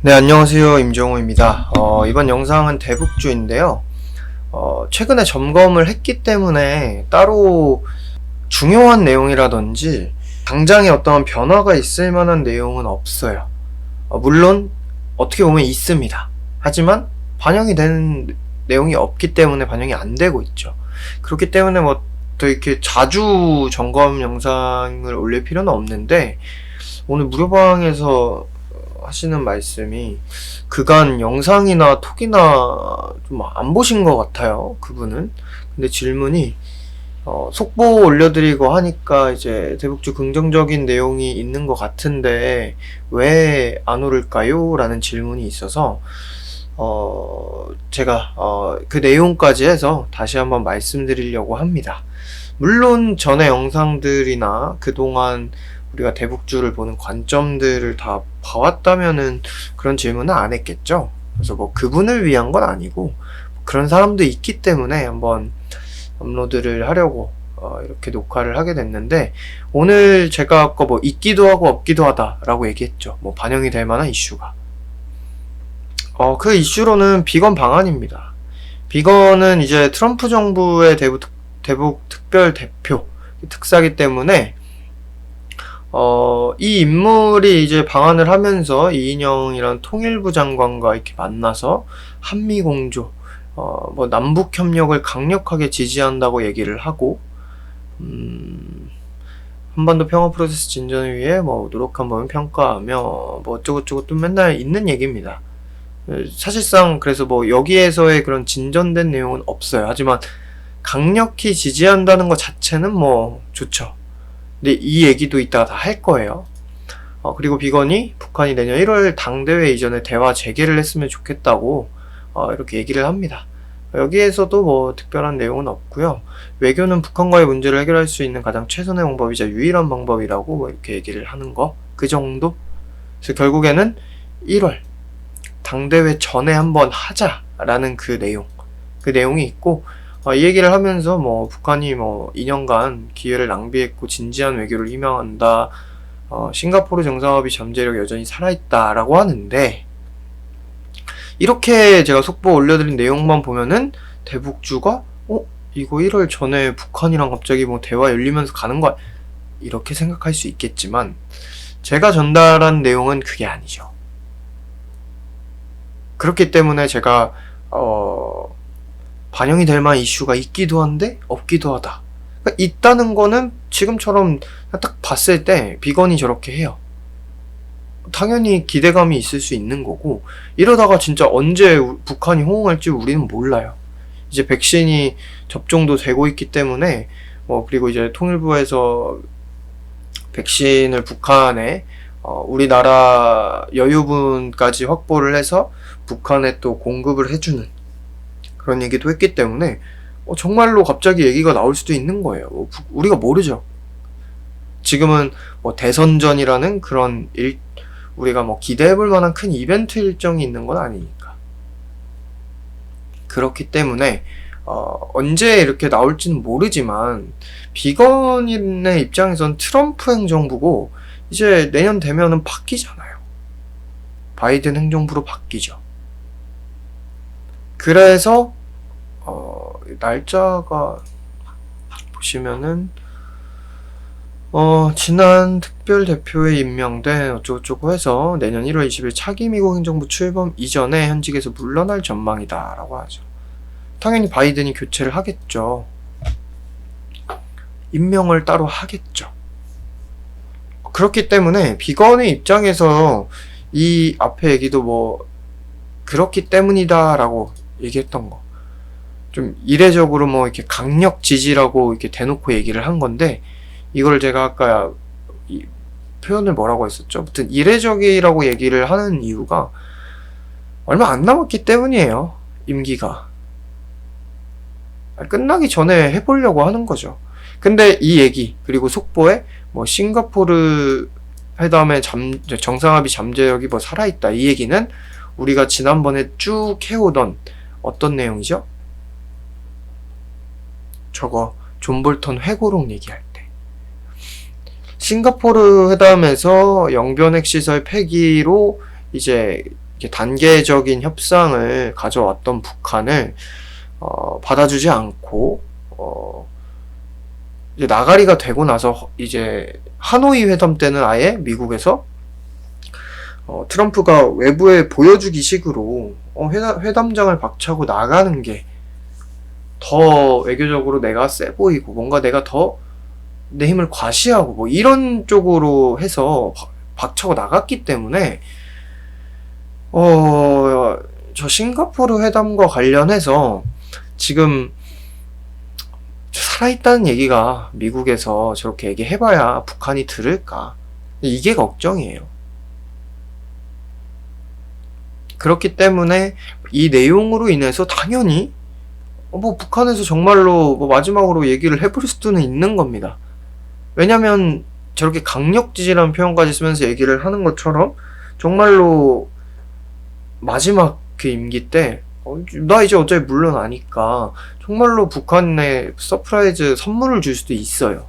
네, 안녕하세요. 임종우입니다. 이번 영상은 대북주인데요. 최근에 점검을 했기 때문에 따로 중요한 내용이라든지 당장에 어떤 변화가 있을 만한 내용은 없어요. 물론 어떻게 보면 있습니다. 하지만 반영이 되는 내용이 없기 때문에 반영이 안 되고 있죠. 그렇기 때문에 더 이렇게 자주 점검 영상을 올릴 필요는 없는데, 오늘 무료방에서 하시는 말씀이 그간 영상이나 톡이나 좀 안 보신 것 같아요, 그분은. 근데 질문이 속보 올려드리고 하니까 이제 대북주 긍정적인 내용이 있는 것 같은데 왜 안 오를까요? 라는 질문이 있어서 제가 그 내용까지 해서 다시 한번 말씀드리려고 합니다. 물론 전에 영상들이나 그동안 우리가 대북주를 보는 관점들을 다 봐왔다면은 그런 질문은 안 했겠죠. 그래서 그분을 위한 건 아니고 그런 사람도 있기 때문에 한번 업로드를 하려고 이렇게 녹화를 하게 됐는데, 오늘 제가 아까 있기도 하고 없기도 하다라고 얘기했죠. 반영이 될 만한 이슈가. 그 이슈로는 비건 방안입니다. 비건은 이제 트럼프 정부의 대북 특별 대표 특사기 때문에 이 인물이 이제 방한을 하면서 이인영이란 통일부 장관과 이렇게 만나서 한미공조, 남북 협력을 강력하게 지지한다고 얘기를 하고, 한반도 평화 프로세스 진전을 위해 노력한 범위 평가하며 어쩌고저쩌고 또 맨날 있는 얘기입니다. 사실상 그래서 여기에서의 그런 진전된 내용은 없어요. 하지만 강력히 지지한다는 것 자체는 좋죠. 근데 이 얘기도 이따가 다 할 거예요. 그리고 비건이 북한이 내년 1월 당대회 이전에 대화 재개를 했으면 좋겠다고 이렇게 얘기를 합니다. 여기에서도 특별한 내용은 없고요. 외교는 북한과의 문제를 해결할 수 있는 가장 최선의 방법이자 유일한 방법이라고 이렇게 얘기를 하는 거, 그 정도? 그래서 결국에는 1월 당대회 전에 한번 하자라는 그 내용이 있고, 이 얘기를 하면서 북한이 2년간 기회를 낭비했고 진지한 외교를 희망한다, 싱가포르 정상화합의 잠재력이 여전히 살아있다라고 하는데, 이렇게 제가 속보 올려드린 내용만 보면은 대북주가 이거 1월 전에 북한이랑 갑자기 대화 열리면서 가는 거야, 이렇게 생각할 수 있겠지만 제가 전달한 내용은 그게 아니죠. 그렇기 때문에 제가 반영이 될 만한 이슈가 있기도 한데 없기도 하다. 그러니까 있다는 거는 지금처럼 딱 봤을 때 비건이 저렇게 해요. 당연히 기대감이 있을 수 있는 거고, 이러다가 진짜 언제 북한이 호응할지 우리는 몰라요. 이제 백신이 접종도 되고 있기 때문에 그리고 이제 통일부에서 백신을 북한에 우리나라 여유분까지 확보를 해서 북한에 또 공급을 해주는 그런 얘기도 했기 때문에 정말로 갑자기 얘기가 나올 수도 있는 거예요. 우리가 모르죠. 지금은 대선전이라는 그런 우리가 기대해볼 만한 큰 이벤트 일정이 있는 건 아니니까. 그렇기 때문에 언제 이렇게 나올지는 모르지만 비건인의 입장에선 트럼프 행정부고 이제 내년 되면은 바뀌잖아요. 바이든 행정부로 바뀌죠. 그래서 날짜가 보시면은 지난 특별대표에 임명된 어쩌고저쩌고 해서 내년 1월 20일 차기 미국 행정부 출범 이전에 현직에서 물러날 전망이다 라고 하죠. 당연히 바이든이 교체를 하겠죠. 임명을 따로 하겠죠. 그렇기 때문에 비건의 입장에서 이 앞에 얘기도 그렇기 때문이다 라고 얘기했던 거, 좀 이례적으로 이렇게 강력 지지라고 이렇게 대놓고 얘기를 한 건데, 이걸 제가 아까 표현을 뭐라고 했었죠? 아무튼 이례적이라고 얘기를 하는 이유가 얼마 안 남았기 때문이에요. 임기가 끝나기 전에 해보려고 하는 거죠. 근데 이 얘기, 그리고 속보에 싱가포르 회담의 정상합의 잠재력이 살아있다, 이 얘기는 우리가 지난번에 쭉 해오던 어떤 내용이죠? 저거 존 볼턴 회고록 얘기할 때 싱가포르 회담에서 영변핵 시설 폐기로 이제 이렇게 단계적인 협상을 가져왔던 북한을 받아주지 않고 이제 나가리가 되고 나서 이제 하노이 회담 때는 아예 미국에서 트럼프가 외부에 보여주기 식으로 회담장을 박차고 나가는 게 더 외교적으로 내가 세 보이고 뭔가 내가 더 내 힘을 과시하고 뭐 이런 쪽으로 해서 박차고 나갔기 때문에 저 싱가포르 회담과 관련해서 지금 살아있다는 얘기가 미국에서 저렇게 얘기해봐야 북한이 들을까? 이게 걱정이에요. 그렇기 때문에 이 내용으로 인해서 당연히 뭐 북한에서 정말로 뭐 마지막으로 얘기를 해볼 수는 있는 겁니다. 왜냐면 저렇게 강력지지라는 표현까지 쓰면서 얘기를 하는 것처럼 정말로 마지막 그 임기 때 나 이제 어차피 물러나니까 정말로 북한에 서프라이즈 선물을 줄 수도 있어요.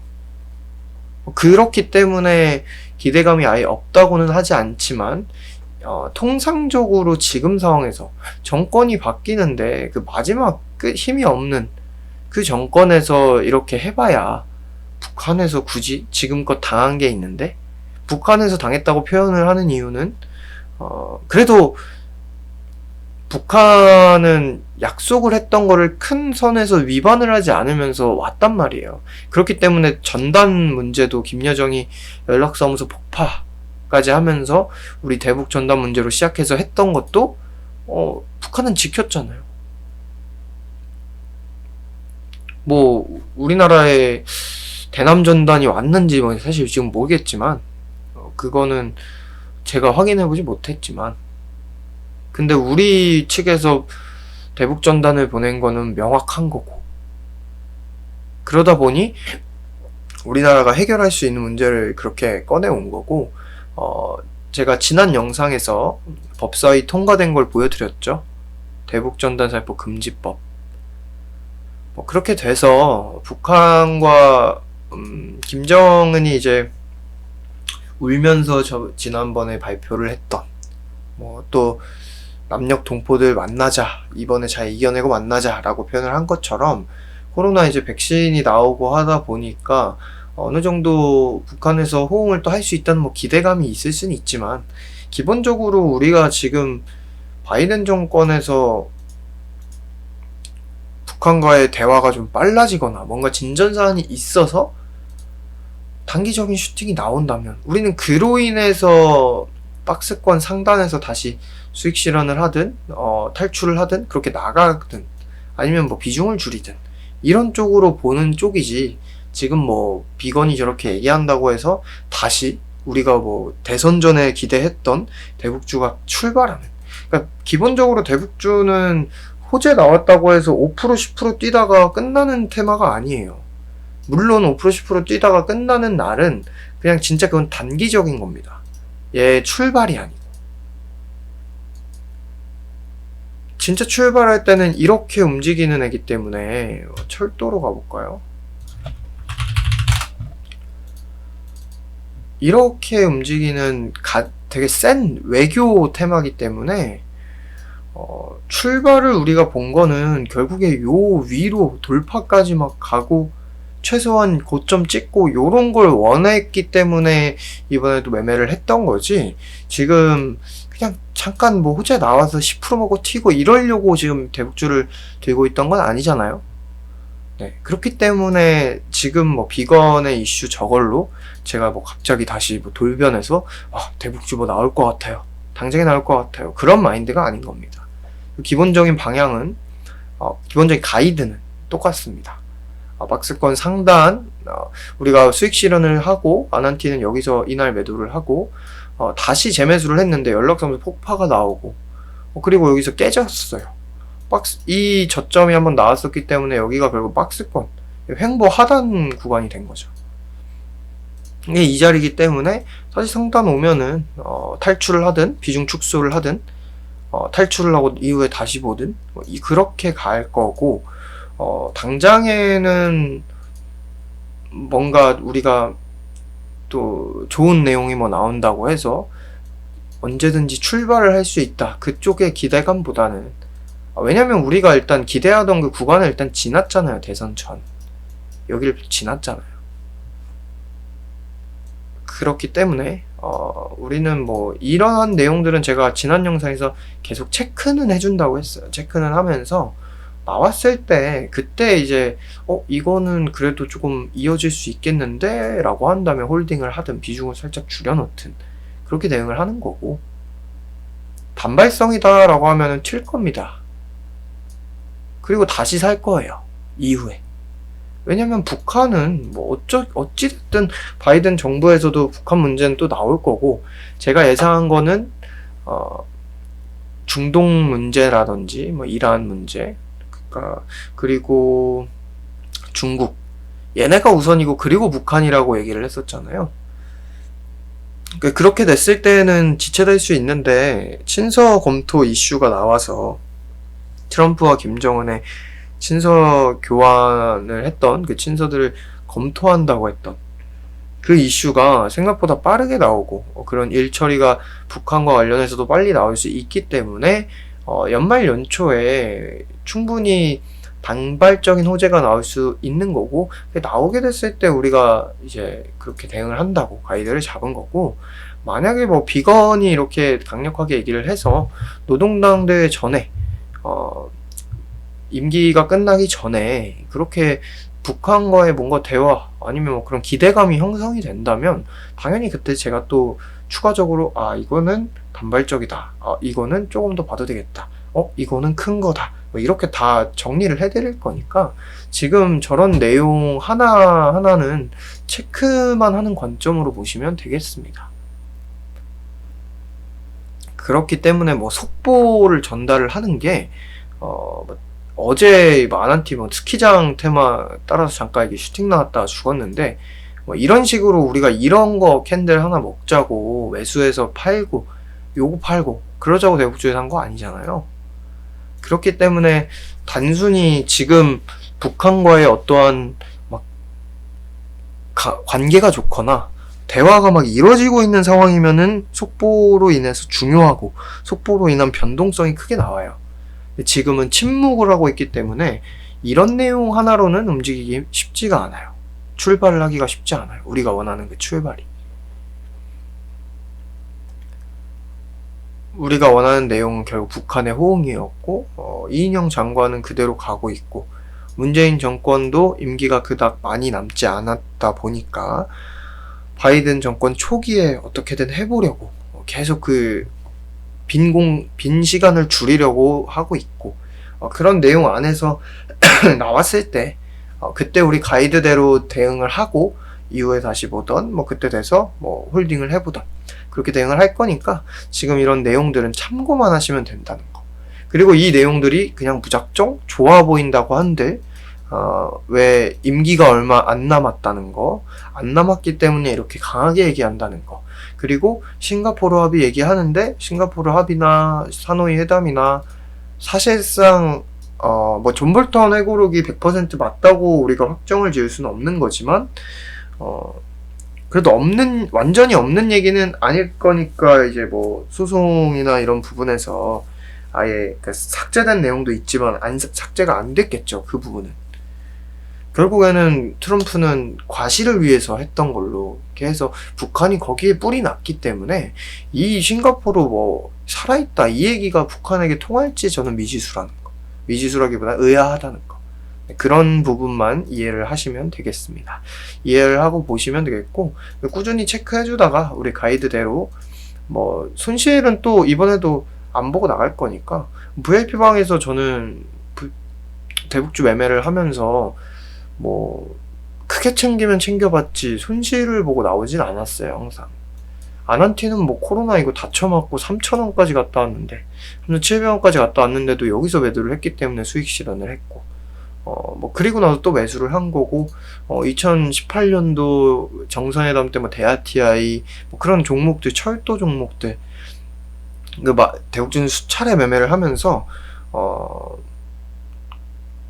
그렇기 때문에 기대감이 아예 없다고는 하지 않지만 통상적으로 지금 상황에서 정권이 바뀌는데 그 마지막 힘이 없는 그 정권에서 이렇게 해봐야 북한에서 굳이 지금껏 당한 게 있는데 북한에서 당했다고 표현을 하는 이유는 그래도 북한은 약속을 했던 거를 큰 선에서 위반을 하지 않으면서 왔단 말이에요. 그렇기 때문에 전단 문제도 김여정이 연락사무소 폭파까지 하면서 우리 대북 전단 문제로 시작해서 했던 것도 북한은 지켰잖아요. 뭐 우리나라에 대남 전단이 왔는지 뭐 사실 지금 모르겠지만 그거는 제가 확인해보지 못했지만 근데 우리 측에서 대북 전단을 보낸 거는 명확한 거고 그러다 보니 우리나라가 해결할 수 있는 문제를 그렇게 꺼내온 거고 제가 지난 영상에서 법사위 통과된 걸 보여드렸죠. 대북 전단 살포 금지법. 뭐 그렇게 돼서 북한과 김정은이 이제 울면서 지난번에 발표를 했던 뭐 또 남녘 동포들 만나자 이번에 잘 이겨내고 만나자 라고 표현을 한 것처럼 코로나 이제 백신이 나오고 하다 보니까 어느 정도 북한에서 호응을 또 할 수 있다는 뭐 기대감이 있을 수는 있지만 기본적으로 우리가 지금 바이든 정권에서 북한과의 대화가 좀 빨라지거나 뭔가 진전사안이 있어서 단기적인 슈팅이 나온다면 우리는 그로 인해서 박스권 상단에서 다시 수익 실현을 하든 탈출을 하든 그렇게 나가든 아니면 뭐 비중을 줄이든 이런 쪽으로 보는 쪽이지 지금 뭐 비건이 저렇게 얘기한다고 해서 다시 우리가 뭐 대선 전에 기대했던 대북주가 출발하는 그러니까 기본적으로 대북주는 호재 나왔다고 해서 5% 10% 뛰다가 끝나는 테마가 아니에요. 물론 5% 10% 뛰다가 끝나는 날은 그냥 진짜 그건 단기적인 겁니다. 얘 출발이 아니고 진짜 출발할 때는 이렇게 움직이는 애기 때문에 철도로 가볼까요? 이렇게 움직이는 되게 센 외교 테마기 때문에 출발을 우리가 본 거는 결국에 요 위로 돌파까지 막 가고 최소한 고점 찍고 요런 걸 원했기 때문에 이번에도 매매를 했던 거지 지금 그냥 잠깐 뭐 호재 나와서 10% 먹고 튀고 이러려고 지금 대북주를 들고 있던 건 아니잖아요. 네, 그렇기 때문에 지금 뭐 비건의 이슈 저걸로 제가 뭐 갑자기 다시 뭐 돌변해서 대북주 뭐 나올 것 같아요. 당장에 나올 것 같아요. 그런 마인드가 아닌 겁니다. 기본적인 방향은 기본적인 가이드는 똑같습니다. 박스권 상단 우리가 수익 실현을 하고 아난티는 여기서 이날 매도를 하고 다시 재매수를 했는데 연락사무소 폭파가 나오고 그리고 여기서 깨졌어요. 이 저점이 한번 나왔었기 때문에 여기가 결국 박스권 횡보 하단 구간이 된 거죠. 이게 이 자리이기 때문에 사실 상단 오면은 탈출을 하든 비중 축소를 하든 탈출을 하고 이후에 다시 보든 그렇게 갈 거고 당장에는 뭔가 우리가 또 좋은 내용이 뭐 나온다고 해서 언제든지 출발을 할 수 있다. 그쪽의 기대감보다는 왜냐면 우리가 일단 기대하던 그 구간을 일단 지났잖아요. 대선 전. 여기를 지났잖아요. 그렇기 때문에 우리는 뭐 이러한 내용들은 제가 지난 영상에서 계속 체크는 해준다고 했어요. 체크는 하면서 나왔을 때 그때 이제 이거는 그래도 조금 이어질 수 있겠는데 라고 한다면 홀딩을 하든 비중을 살짝 줄여놓든 그렇게 대응을 하는 거고, 단발성이다 라고 하면은 튈 겁니다. 그리고 다시 살 거예요. 이후에. 왜냐면 북한은 뭐 어찌됐든 바이든 정부에서도 북한 문제는 또 나올 거고, 제가 예상한 거는 중동 문제라든지 뭐 이란 문제, 그리고 중국, 얘네가 우선이고 그리고 북한이라고 얘기를 했었잖아요. 그렇게 됐을 때는 지체될 수 있는데 친서 검토 이슈가 나와서 트럼프와 김정은의 친서 교환을 했던 그 친서들을 검토한다고 했던 그 이슈가 생각보다 빠르게 나오고 그런 일 처리가 북한과 관련해서도 빨리 나올 수 있기 때문에 연말 연초에 충분히 단발적인 호재가 나올 수 있는 거고, 나오게 됐을 때 우리가 이제 그렇게 대응을 한다고 가이드를 잡은 거고, 만약에 뭐 비건이 이렇게 강력하게 얘기를 해서 노동당 대회 전에 임기가 끝나기 전에 그렇게 북한과의 뭔가 대화 아니면 뭐 그런 기대감이 형성이 된다면 당연히 그때 제가 또 추가적으로 이거는 단발적이다, 이거는 조금 더 봐도 되겠다, 이거는 큰 거다, 뭐 이렇게 다 정리를 해드릴 거니까 지금 저런 내용 하나하나는 체크만 하는 관점으로 보시면 되겠습니다. 그렇기 때문에 뭐 속보를 전달을 하는 게 어제 아난티 스키장 테마 따라서 잠깐 이게 슈팅 나왔다가 죽었는데, 뭐 이런 식으로 우리가 이런 거 캔들 하나 먹자고 외수해서 팔고 요거 팔고 그러자고 대북주에 산 거 아니잖아요. 그렇기 때문에 단순히 지금 북한과의 어떠한 막 관계가 좋거나 대화가 막 이루어지고 있는 상황이면은 속보로 인해서 중요하고 속보로 인한 변동성이 크게 나와요. 지금은 침묵을 하고 있기 때문에 이런 내용 하나로는 움직이기 쉽지가 않아요. 출발을 하기가 쉽지 않아요. 우리가 원하는 그 출발이. 우리가 원하는 내용은 결국 북한의 호응이었고, 이인영 장관은 그대로 가고 있고, 문재인 정권도 임기가 그닥 많이 남지 않았다 보니까 바이든 정권 초기에 어떻게든 해보려고 계속 그 빈 시간을 줄이려고 하고 있고, 그런 내용 안에서 나왔을 때 그때 우리 가이드대로 대응을 하고 이후에 다시 보던 뭐 그때 돼서 뭐 홀딩을 해보던 그렇게 대응을 할 거니까 지금 이런 내용들은 참고만 하시면 된다는 거. 그리고 이 내용들이 그냥 무작정 좋아 보인다고 한들 왜 임기가 얼마 안 남았다는 거, 안 남았기 때문에 이렇게 강하게 얘기한다는 거, 그리고 싱가포르 합의 얘기하는데 싱가포르 합의나 하노이 회담이나 사실상 뭐 존 볼턴 회고록이 100% 맞다고 우리가 확정을 지을 수는 없는 거지만 그래도 완전히 없는 얘기는 아닐 거니까 이제 뭐 소송이나 이런 부분에서 아예 삭제된 내용도 있지만 삭제가 안 됐겠죠. 그 부분은 결국에는 트럼프는 과시를 위해서 했던 걸로 이렇게 해서 북한이 거기에 뿔이 났기 때문에 이 싱가포르 뭐 살아있다 이 얘기가 북한에게 통할지 저는 미지수라는 거, 미지수라기보다 의아하다는 거, 그런 부분만 이해를 하시면 되겠습니다. 이해를 하고 보시면 되겠고, 꾸준히 체크해주다가 우리 가이드대로 뭐 손실은 또 이번에도 안 보고 나갈 거니까 VIP방에서 저는 대북주 매매를 하면서 뭐 크게 챙기면 챙겨봤지 손실을 보고 나오진 않았어요. 항상 아난티는 뭐 코로나 이거 다쳐맞고 3,000원까지 갔다 왔는데 3,700원까지 갔다 왔는데도 여기서 매도를 했기 때문에 수익 실현을 했고, 뭐 그리고 나서 또 매수를 한 거고, 2018년도 정상회담 때 뭐 대아TI 뭐 그런 종목들, 철도 종목들 대북주는 수차례 매매를 하면서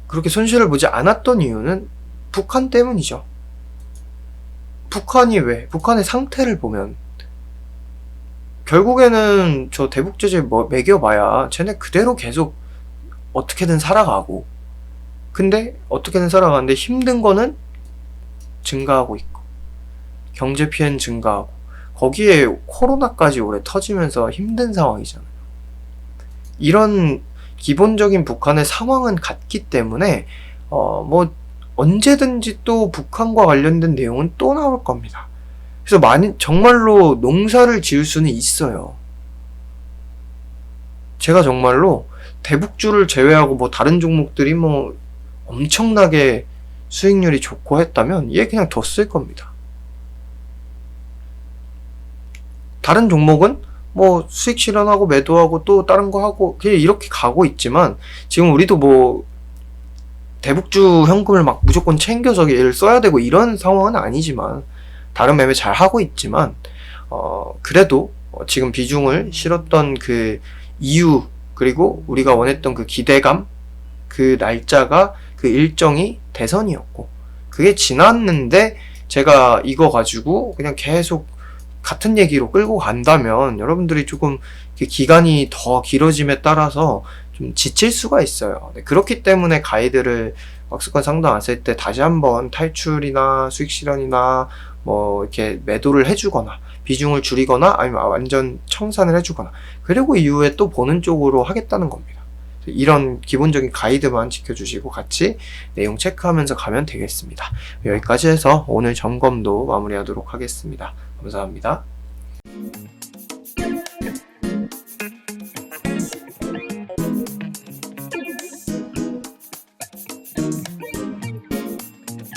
그렇게 손실을 보지 않았던 이유는 북한 때문이죠. 북한의 상태를 보면 결국에는 저 대북제재 뭐 매겨봐야 쟤네 그대로 계속 어떻게든 살아가고, 근데 어떻게든 살아가는데 힘든 거는 증가하고 있고 경제 피해는 증가하고 거기에 코로나까지 올해 터지면서 힘든 상황이잖아요. 이런 기본적인 북한의 상황은 같기 때문에 뭐 언제든지 또 북한과 관련된 내용은 또 나올 겁니다. 그래서 정말로 농사를 지을 수는 있어요. 제가 정말로 대북주를 제외하고 뭐 다른 종목들이 뭐 엄청나게 수익률이 좋고 했다면 얘 그냥 뒀을 겁니다. 다른 종목은 뭐 수익 실현하고 매도하고 또 다른 거 하고 그냥 이렇게 가고 있지만, 지금 우리도 뭐 대북주 현금을 막 무조건 챙겨서 얘를 써야 되고 이런 상황은 아니지만, 다른 매매 잘 하고 있지만 그래도 지금 비중을 실었던 그 이유, 그리고 우리가 원했던 그 기대감, 그 날짜가, 그 일정이 대선이었고, 그게 지났는데 제가 이거 가지고 그냥 계속 같은 얘기로 끌고 간다면 여러분들이 조금 기간이 더 길어짐에 따라서 좀 지칠 수가 있어요. 그렇기 때문에 가이드를 박스권 상단 왔을 때 다시 한번 탈출이나 수익 실현이나 뭐 이렇게 매도를 해주거나 비중을 줄이거나 아니면 완전 청산을 해주거나, 그리고 이후에 또 보는 쪽으로 하겠다는 겁니다. 이런 기본적인 가이드만 지켜주시고 같이 내용 체크하면서 가면 되겠습니다. 여기까지 해서 오늘 점검도 마무리하도록 하겠습니다. 감사합니다.